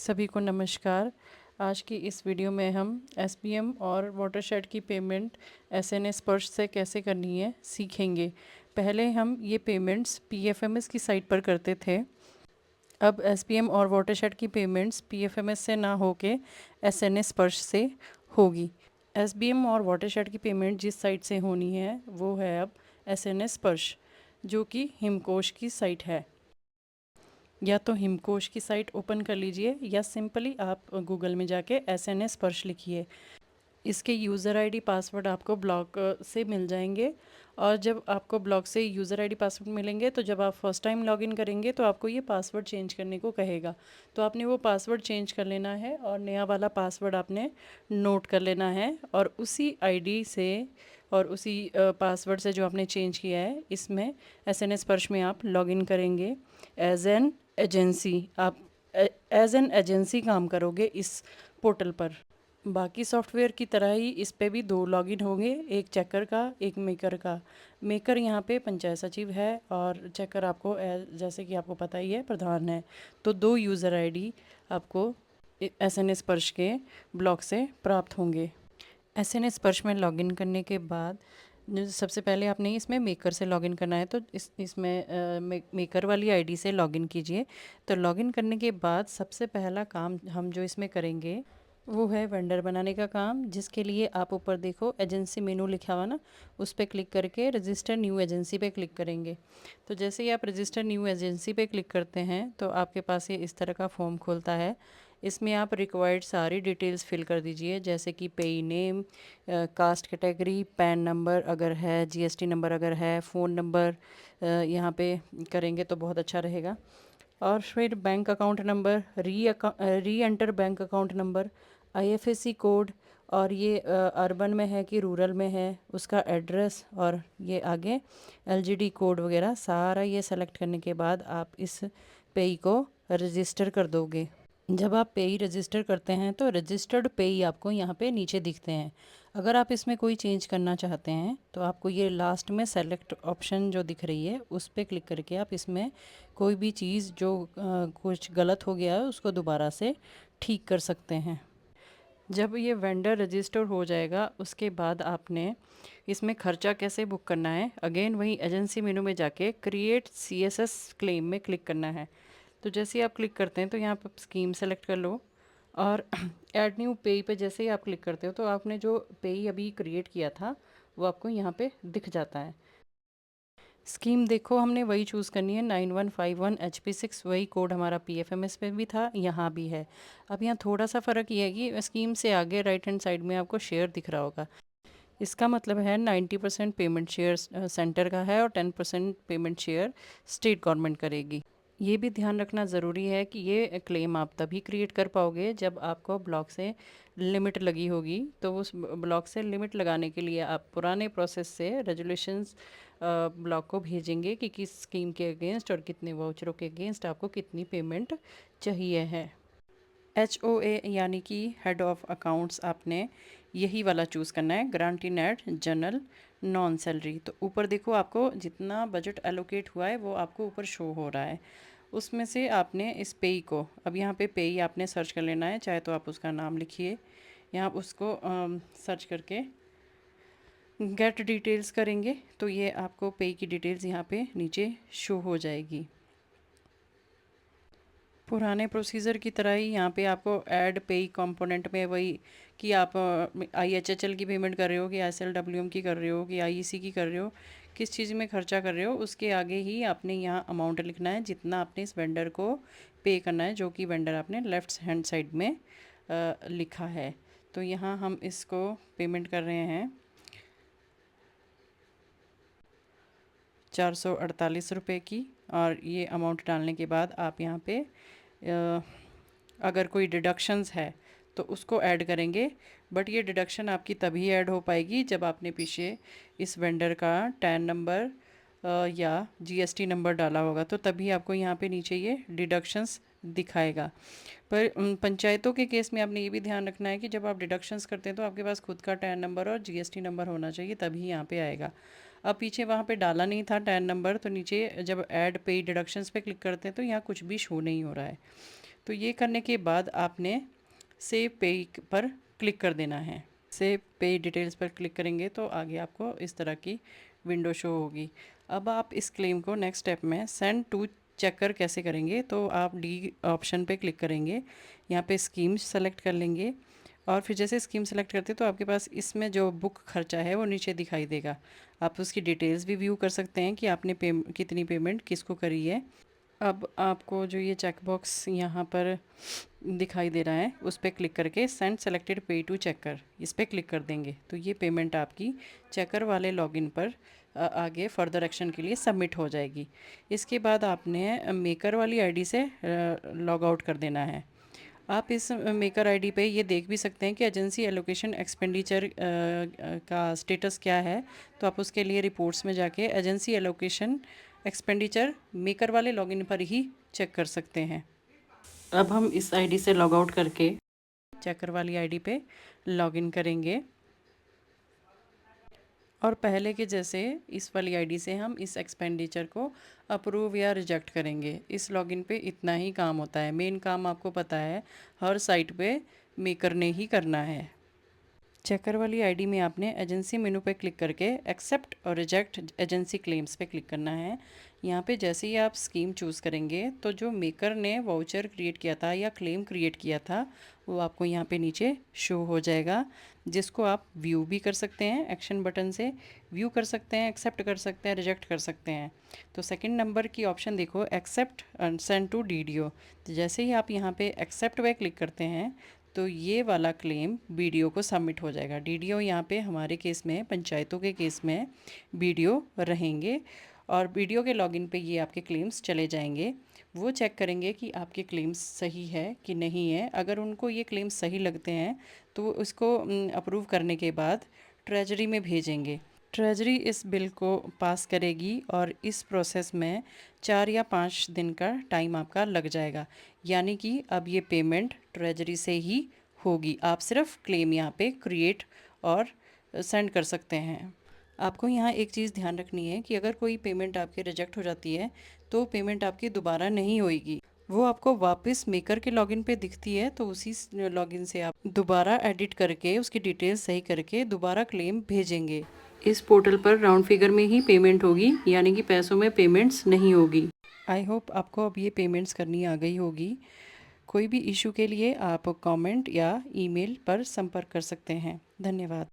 सभी को नमस्कार। आज की इस वीडियो में हम एसबीएम और वाटरशेड की पेमेंट एसएनएस स्पर्श से कैसे करनी है सीखेंगे। पहले हम ये पेमेंट्स पीएफएमएस की साइट पर करते थे। अब एसबीएम और वाटरशेड की पेमेंट्स पीएफएमएस से ना होके एसएनएस स्पर्श से होगी। एसबीएम और वाटरशेड की पेमेंट जिस साइट से होनी है वो है अब एसएनएस स्पर्श, जो कि हिमकोश की साइट है। या तो हिमकोश की साइट ओपन कर लीजिए या सिंपली आप गूगल में जाके एसएनएस स्पर्श लिखिए। इसके यूज़र आईडी पासवर्ड आपको ब्लॉग से मिल जाएंगे। और जब आपको ब्लॉग से यूज़र आईडी पासवर्ड मिलेंगे तो जब आप फर्स्ट टाइम लॉगिन करेंगे तो आपको ये पासवर्ड चेंज करने को कहेगा। तो आपने वो पासवर्ड चेंज कर लेना है और नया वाला पासवर्ड आपने नोट कर लेना है। और उसी आईडी से और उसी पासवर्ड से जो आपने चेंज किया है इसमें एसएनएस स्पर्श में आप लॉगिन करेंगे एज एन एजेंसी। आप एज एन एजेंसी काम करोगे इस पोर्टल पर। बाकी सॉफ्टवेयर की तरह ही इस पे भी दो लॉगिन होंगे, एक चेकर का एक मेकर का। मेकर यहाँ पे पंचायत सचिव है और चेकर आपको जैसे कि आपको पता ही है प्रधान है। तो दो यूज़र आईडी आपको एसएनएस स्पर्श के ब्लॉक से प्राप्त होंगे। एसएनएस स्पर्श में लॉगिन करने के बाद सबसे पहले आपने इसमें मेकर से लॉगिन करना है। तो इसमें मेकर वाली आईडी से लॉगिन कीजिए। तो लॉगिन करने के बाद सबसे पहला काम हम जो इसमें करेंगे वो है वेंडर बनाने का काम, जिसके लिए आप ऊपर देखो एजेंसी मेनू लिखा हुआ ना, उस पर क्लिक करके रजिस्टर न्यू एजेंसी पे क्लिक करेंगे। तो जैसे ही आप रजिस्टर न्यू एजेंसी पे क्लिक करते हैं तो आपके पास ये इस तरह का फॉर्म खुलता है। इसमें आप रिक्वायर्ड सारी डिटेल्स फिल कर दीजिए, जैसे कि पेई name, caste category, pan number अगर है, जीएसटी नंबर अगर है, फ़ोन नंबर यहाँ पे करेंगे तो बहुत अच्छा रहेगा। और फिर बैंक अकाउंट नंबर, री enter bank account number, IFSC code, और ये अर्बन में है कि रूरल में है उसका एड्रेस, और ये आगे एलजीडी कोड वगैरह सारा ये सेलेक्ट करने के बाद आप इस पेई को रजिस्टर कर दोगे। जब आप पेई रजिस्टर करते हैं तो रजिस्टर्ड पेई आपको यहाँ पे नीचे दिखते हैं। अगर आप इसमें कोई चेंज करना चाहते हैं तो आपको ये लास्ट में सेलेक्ट ऑप्शन जो दिख रही है उस पर क्लिक करके आप इसमें कोई भी चीज़ जो कुछ गलत हो गया है उसको दोबारा से ठीक कर सकते हैं। जब ये वेंडर रजिस्टर हो जाएगा उसके बाद आपने इसमें खर्चा कैसे बुक करना है, अगेन वही एजेंसी मेनू में जाके क्रिएट सीएसएस क्लेम में क्लिक करना है। तो जैसे ही आप क्लिक करते हैं तो यहाँ पर स्कीम सेलेक्ट कर लो और ऐड न्यू पेई पे जैसे ही आप क्लिक करते हो तो आपने जो पेई अभी क्रिएट किया था वो आपको यहाँ पे दिख जाता है। स्कीम देखो हमने वही चूज़ करनी है 9151 HP6, वही कोड हमारा पीएफएमएस पे भी था, यहाँ भी है। अब यहाँ थोड़ा सा फ़र्क ये है कि स्कीम से आगे राइट हैंड साइड में आपको शेयर दिख रहा होगा। इसका मतलब है 90% पेमेंट शेयर सेंटर का है और 10% पेमेंट शेयर स्टेट गवर्नमेंट करेगी। ये भी ध्यान रखना ज़रूरी है कि ये क्लेम आप तभी क्रिएट कर पाओगे जब आपको ब्लॉक से लिमिट लगी होगी। तो उस ब्लॉक से लिमिट लगाने के लिए आप पुराने प्रोसेस से रेजुलेशंस ब्लॉक को भेजेंगे कि किस स्कीम के अगेंस्ट और कितने वाउचरों के अगेंस्ट आपको कितनी पेमेंट चाहिए है। HOA यानी कि हेड ऑफ अकाउंट्स आपने यही वाला चूज़ करना है, ग्रांटी नेट जनरल नॉन सैलरी। तो ऊपर देखो आपको जितना बजट एलोकेट हुआ है वो आपको ऊपर शो हो रहा है। उसमें से आपने इस पेई को, अब यहाँ पे पेई आपने सर्च कर लेना है, चाहे तो आप उसका नाम लिखिए, यहाँ उसको सर्च करके गेट डिटेल्स करेंगे तो ये आपको पेई की डिटेल्स यहाँ पे नीचे शो हो जाएगी। पुराने प्रोसीजर की तरह ही यहाँ पे आपको ऐड पेई कंपोनेंट में वही कि आप IHHL की पेमेंट कर रहे हो कि SLWM की कर रहे हो कि IEC की कर रहे हो, किस चीज़ में खर्चा कर रहे हो, उसके आगे ही आपने यहाँ अमाउंट लिखना है जितना आपने इस वेंडर को पे करना है, जो कि वेंडर आपने लेफ़्ट हैंड साइड में लिखा है। तो यहाँ हम इसको पेमेंट कर रहे हैं 448 रुपये की। और ये अमाउंट डालने के बाद आप यहाँ पे अगर कोई डिडक्शंस है तो उसको ऐड करेंगे। बट ये डिडक्शन आपकी तभी ऐड हो पाएगी जब आपने पीछे इस वेंडर का टैन नंबर या जीएसटी नंबर डाला होगा, तो तभी आपको यहाँ पे नीचे ये डिडक्शंस दिखाएगा। पर पंचायतों के केस में आपने ये भी ध्यान रखना है कि जब आप डिडक्शंस करते हैं तो आपके पास खुद का टैन नंबर और जीएसटी नंबर होना चाहिए, तभी यहाँ पे आएगा। अब पीछे वहाँ पे डाला नहीं था टैन नंबर, तो नीचे जब ऐड पे डिडक्शंस पे क्लिक करते हैं तो यहाँ कुछ भी शो नहीं हो रहा है। तो ये करने के बाद आपने सेव पे पर क्लिक कर देना है। सेव पे डिटेल्स पर क्लिक करेंगे तो आगे आपको इस तरह की विंडो शो होगी। अब आप इस क्लेम को नेक्स्ट स्टेप में सेंड टू चेकर कैसे करेंगे, तो आप डी ऑप्शन पे क्लिक करेंगे, यहाँ पे स्कीम सेलेक्ट कर लेंगे और फिर जैसे स्कीम सेलेक्ट करते तो आपके पास इसमें जो बुक खर्चा है वो नीचे दिखाई देगा। आप उसकी डिटेल्स भी व्यू कर सकते हैं कि आपने कितनी पेमेंट किसको करी है। अब आपको जो ये चेक बॉक्स यहाँ पर दिखाई दे रहा है उस पर क्लिक करके सेंड सेलेक्टेड पे टू चेकर इस पर क्लिक कर देंगे तो ये पेमेंट आपकी चेकर वाले लॉगिन पर आगे फर्दर एक्शन के लिए सबमिट हो जाएगी। इसके बाद आपने मेकर वाली आईडी से लॉग आउट कर देना है। आप इस मेकर आईडी पे ये देख भी सकते हैं कि एजेंसी एलोकेशन एक्सपेंडिचर का स्टेटस क्या है, तो आप उसके लिए रिपोर्ट्स में जाके एजेंसी एलोकेशन एक्सपेंडिचर मेकर वाले लॉगिन पर ही चेक कर सकते हैं। अब हम इस आईडी से लॉग आउट करके चेकर वाली आईडी पे लॉगिन करेंगे और पहले के जैसे इस वाली आईडी से हम इस एक्सपेंडिचर को अप्रूव या रिजेक्ट करेंगे। इस लॉगिन पे इतना ही काम होता है। मेन काम आपको पता है हर साइट पे मेकर ने ही करना है। चेकर वाली आईडी में आपने एजेंसी मेनू पे क्लिक करके एक्सेप्ट और रिजेक्ट एजेंसी क्लेम्स पे क्लिक करना है। यहाँ पे जैसे ही आप स्कीम चूज़ करेंगे तो जो मेकर ने वाउचर क्रिएट किया था या क्लेम क्रिएट किया था वो आपको यहाँ पे नीचे शो हो जाएगा, जिसको आप व्यू भी कर सकते हैं। एक्शन बटन से व्यू कर सकते हैं, एक्सेप्ट कर सकते हैं, रिजेक्ट कर सकते हैं। तो सेकंड नंबर की ऑप्शन देखो, accept and send to DDO. तो जैसे ही आप यहाँ पे एक्सेप्ट पे क्लिक करते हैं तो ये वाला क्लेम बीडीओ को सबमिट हो जाएगा। डीडीओ यहाँ पे हमारे केस में, पंचायतों के केस में बीडीओ रहेंगे और बीडीओ के लॉगिन पे ये आपके क्लेम्स चले जाएंगे। वो चेक करेंगे कि आपके क्लेम्स सही है कि नहीं है। अगर उनको ये क्लेम्स सही लगते हैं तो उसको अप्रूव करने के बाद ट्रेजरी में भेजेंगे। ट्रेजरी इस बिल को पास करेगी और इस प्रोसेस में 4 या 5 दिन का टाइम आपका लग जाएगा। यानी कि अब ये पेमेंट ट्रेजरी से ही होगी। आप सिर्फ क्लेम यहाँ पे क्रिएट और सेंड कर सकते हैं। आपको यहाँ एक चीज़ ध्यान रखनी है कि अगर कोई पेमेंट आपकी रिजेक्ट हो जाती है तो पेमेंट आपकी दोबारा नहीं होएगी। वो आपको वापस मेकर के लॉगिन पे दिखती है, तो उसी लॉगिन से आप दोबारा एडिट करके उसकी डिटेल्स सही करके दोबारा क्लेम भेजेंगे। इस पोर्टल पर राउंड फिगर में ही पेमेंट होगी, यानी कि पैसों में पेमेंट्स नहीं होगी। आई होप आपको अब ये पेमेंट्स करनी आ गई होगी। कोई भी इशू के लिए आप कमेंट या ईमेल पर संपर्क कर सकते हैं। धन्यवाद।